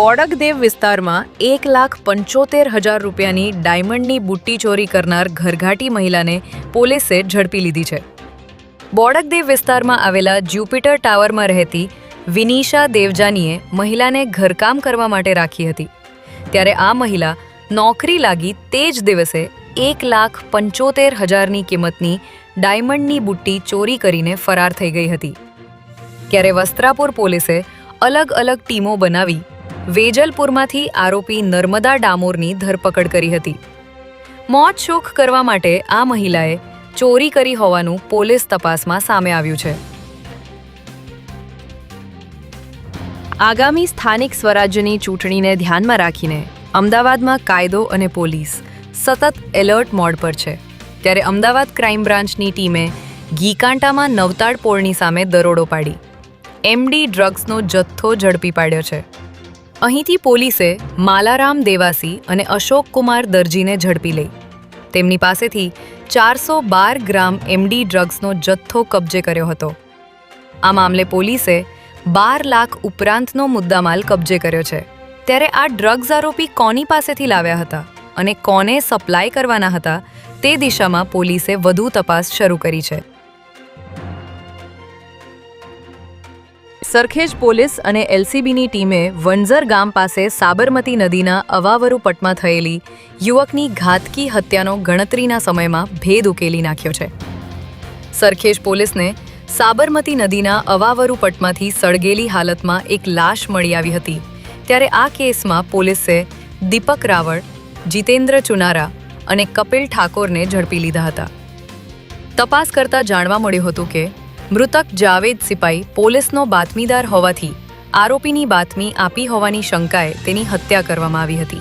બોડકદેવ વિસ્તારમાં 1,75,000 રૂપિયાની ડાયમંડની બુટ્ટી ચોરી કરનાર ઘરઘાટી મહિલાને પોલીસે ઝડપી લીધી છે. બોડકદેવ વિસ્તારમાં આવેલા જ્યુપિટર ટાવરમાં રહેતી વિનિશા દેવજાનીએ મહિલાને ઘરકામ કરવા માટે રાખી હતી. ત્યારે આ મહિલા નોકરી લાગી તે જ દિવસે 1,75,000ની કિંમતની ડાયમંડની બુટ્ટી ચોરી કરીને ફરાર થઈ ગઈ હતી. ત્યારે વસ્ત્રાપુર પોલીસે અલગ અલગ ટીમો બનાવી વેજલપુરમાંથી આરોપી નર્મદા ડામોરની ધરપકડ કરી હતી. મોત શોખ કરવા માટે આ મહિલાએ ચોરી કરી હોવાનું પોલીસ તપાસમાં સામે આવ્યું છે. આગામી સ્થાનિક સ્વરાજ્યની ચૂંટણીને ધ્યાનમાં રાખીને અમદાવાદમાં કાયદો અને પોલીસ સતત એલર્ટ મોડ પર છે. ત્યારે અમદાવાદ ક્રાઇમ બ્રાન્ચની ટીમે ઘીકાંટામાં નવતાડ પોળની સામે દરોડો પાડી એમડી ડ્રગ્સનો જથ્થો ઝડપી પાડ્યો છે. અહીંથી પોલીસે માલારામ દેવાસી અને અશોક કુમાર દરજીને ઝડપી લઈ તેમની પાસેથી 412 ગ્રામ એમડી ડ્રગ્સનો જથ્થો કબજે કર્યો હતો. આ મામલે પોલીસે 12 લાખ ઉપરાંતનો મુદ્દામાલ કબજે કર્યો છે. ત્યારે આ ડ્રગ્સ આરોપી કોની પાસેથી લાવ્યા હતા અને કોને સપ્લાય કરવાના હતા તે દિશામાં પોલીસે વધુ તપાસ શરૂ કરી છે. સરખેજ પોલીસ અને એલસીબીની ટીમે વણઝર ગામ પાસે સાબરમતી નદીના અવાવરુ પટમાં થયેલી યુવકની ઘાતકી હત્યાનો ગણતરીના સમયમાં ભેદ ઉકેલી નાખ્યો છે. સરખેજ પોલીસને સાબરમતી નદીના અવાવરુ પટમાંથી સળગેલી હાલતમાં એક લાશ મળી આવી હતી. ત્યારે આ કેસમાં પોલીસે દીપક રાવળ, જીતેન્દ્ર ચુનારા અને કપિલ ઠાકોરને ઝડપી લીધા હતા. તપાસ કરતા જાણવા મળ્યું હતું કે મૃતક જાવેદ સિપાઈ પોલીસનો બાતમીદાર હોવાથી આરોપીની બાતમી આપી હોવાની શંકાએ તેની હત્યા કરવામાં આવી હતી.